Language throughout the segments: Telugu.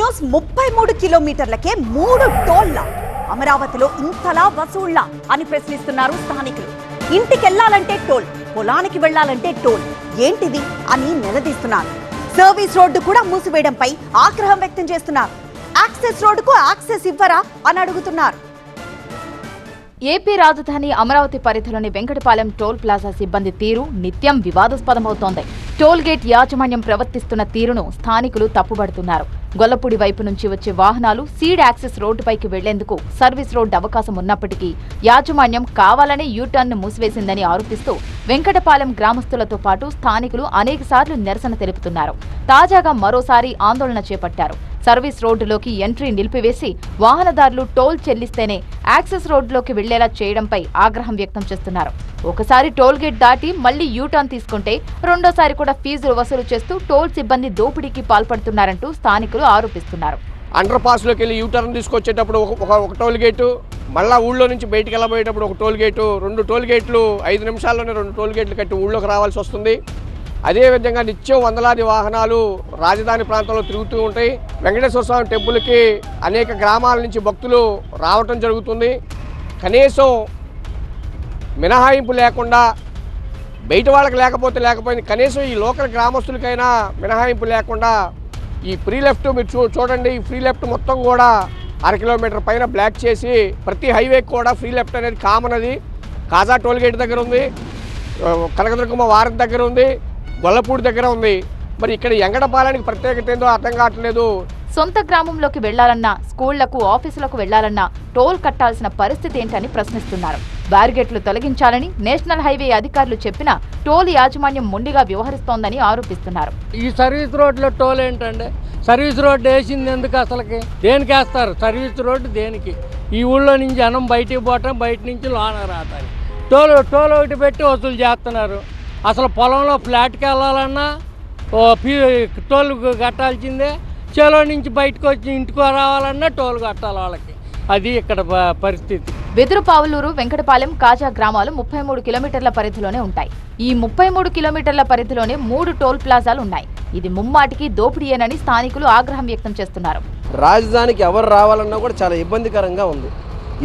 ఆల్మోస్ట్ 33 కిలోమీటర్లకే 3 టోల్లా. అమరావతిలో ఇంతలా వసూళ్లా అని ప్రశ్నిస్తున్నారు స్థానికులు. ఇంటికెళ్లాలంటే టోల్, పొలానికి వెళ్లాలంటే టోల్, ఏంటిది అని నిలదీస్తున్నారు. సర్వీస్ రోడ్డు కూడా మూసివేయడంపై ఆగ్రహం వ్యక్తం చేస్తున్నారు. యాక్సెస్ రోడ్డుకు యాక్సెస్ ఇవ్వరా అని అడుగుతున్నారు. ఏపీ రాజధాని అమరావతి పరిధిలోని వెంకటపాలెం టోల్ ప్లాజా సిబ్బంది తీరు నిత్యం వివాదాస్పదమవుతోంది. టోల్ గేట్ యాజమాన్యం ప్రవర్తిస్తున్న తీరును స్థానికులు తప్పుబడుతున్నారు. గొల్లపూడి వైపు నుంచి వచ్చే వాహనాలు సీడ్ యాక్సెస్ రోడ్డుపైకి వెళ్లేందుకు సర్వీస్ రోడ్డు అవకాశం ఉన్నప్పటికీ యాజమాన్యం కావాలనే యూటర్న్ మూసివేసిందని ఆరోపిస్తూ వెంకటపాలెం గ్రామస్తులతో పాటు స్థానికులు అనేకసార్లు నిరసన తెలుపుతున్నారు. తాజాగా మరోసారి ఆందోళన చేపట్టారు. సర్వీస్ రోడ్డులోకి ఎంట్రీ నిలిపివేసి వాహనదారులు టోల్ చెల్లిస్తేనే యాక్సెస్ రోడ్డులోకి వెళ్లేలా చేయడంపై ఆగ్రహం వ్యక్తం చేస్తున్నారు. ఒకసారి టోల్ గేట్ దాటి మళ్లీ యూటర్న్ తీసుకుంటే రెండోసారి కూడా ఫీజులు వసూలు చేస్తూ టోల్ సిబ్బంది దోపిడీకి పాల్పడుతున్నారంటూ స్థానికులు ఆరోపిస్తున్నారు. అండర్ పాస్ లోకి వెళ్ళి యూటర్న్ తీసుకొచ్చేటప్పుడు ఒక టోల్ గేటు, మళ్ళా ఊళ్ళో నుంచి బయటికి వెళ్ళబోయేటప్పుడు ఒక టోల్ గేటు, 2 టోల్ గేట్లు 5 నిమిషాల్లోనే 2 టోల్ గేట్లు కట్టి ఊళ్ళోకి రావాల్సి వస్తుంది. అదేవిధంగా నిత్యం వందలాది వాహనాలు రాజధాని ప్రాంతంలో తిరుగుతూ ఉంటాయి. వెంకటేశ్వర స్వామి టెంపుల్కి అనేక గ్రామాల నుంచి భక్తులు రావటం జరుగుతుంది. కనీసం మినహాయింపు లేకుండా బయట వాళ్ళకి లేకపోయింది, కనీసం ఈ లోకల్ గ్రామస్తులకైనా మినహాయింపు లేకుండా ఈ ఫ్రీ లెఫ్ట్ మీరు చూడండి. ఈ ఫ్రీ లెఫ్ట్ మొత్తం కూడా 1/2 కిలోమీటర్ పైన బ్లాక్ చేసి ప్రతి హైవేకి కూడా ఫ్రీ లెఫ్ట్ అనేది కామన్. అది కాజా టోల్ గేట్ దగ్గర ఉంది, కనకదుర్గమ్మ వారధి దగ్గర ఉంది, గొల్లపూడి దగ్గర ఉంది. మరి ఇక్కడ వెంకటపాలెనికి ప్రత్యేకత ఏందో అర్థం కావట్లేదు. సొంత గ్రామంలోకి వెళ్లాలన్నా, స్కూళ్లకు, ఆఫీసులకు వెళ్లాలన్నా టోల్ కట్టాల్సిన పరిస్థితి ఏంటని ప్రశ్నిస్తున్నారు. బ్యారిగేట్లు తొలగించాలని నేషనల్ హైవే అధికారులు చెప్పినా టోల్ యాజమాన్యం మొండిగా వ్యవహరిస్తోందని ఆరోపిస్తున్నారు. ఈ సర్వీస్ రోడ్లో టోల్ ఏంటండి? సర్వీస్ రోడ్డు వేసింది ఎందుకు? అసలుకి దేనికి వేస్తారు సర్వీస్ రోడ్డు? దేనికి? ఈ ఊళ్ళో నుంచి జనం బయటికి పోవటం, బయట నుంచి లోన రావటానికి టోల్ ఒకటి పెట్టి వసూలు చేస్తున్నారు. అసలు పొలంలో ఫ్లాట్కి వెళ్ళాలన్నా టోల్ కట్టాల్సిందే. చేలో నుంచి బయటకు వచ్చి ఇంటికి రావాలన్నా టోల్ కట్టాలి వాళ్ళకి. అది ఇక్కడ పరిస్థితి. వెదురుపావులూరు, వెంకటపాలెం, కాజా గ్రామాలు 33 కిలోమీటర్ల పరిధిలోనే ఉంటాయి. ఈ 33 కిలోమీటర్ల పరిధిలోనే 3 టోల్ ప్లాజాలు ఉన్నాయి. ఇది ముమ్మాటికి దోపిడీయేనని స్థానికులు ఆగ్రహం వ్యక్తం చేస్తున్నారు. రాజధానికి ఎవరు రావాలన్నా కూడా చాలా ఇబ్బందికరంగా ఉంది.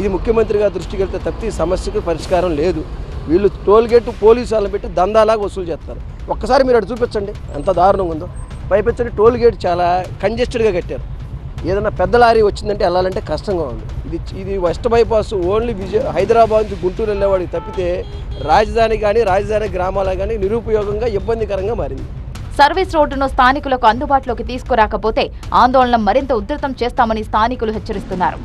ఇది ముఖ్యమంత్రి గారి దృష్టికి వెళ్తే తప్పితే ఈ సమస్యకు పరిష్కారం లేదు. వీళ్ళు టోల్ గేట్ పోలీసు వాళ్ళని పెట్టి దందాలాగా వసూలు చేస్తారు. ఒక్కసారి మీరు అటు చూపించండి ఎంత దారుణంగా ఉందో. పైపెచ్చండి టోల్ గేట్ చాలా కంజెస్టెడ్గా కట్టారు. ఏదైనా పెద్ద లారీ వచ్చిందంటే వెళ్ళాలంటే కష్టంగా ఉంది. ఇది వెస్ట్ బైపాస్ ఓన్లీ హైదరాబాద్ నుంచి గుంటూరు వెళ్ళేవాడికి తప్పితే రాజధాని కానీ రాజధాని గ్రామాలకు కానీ నిరుపయోగంగా ఇబ్బందికరంగా మారింది. సర్వీస్ రోడ్డును స్థానికులకు అందుబాటులోకి తీసుకురాకపోతే ఆందోళన మరింత ఉధృతం చేస్తామని స్థానికులు హెచ్చరిస్తున్నారు.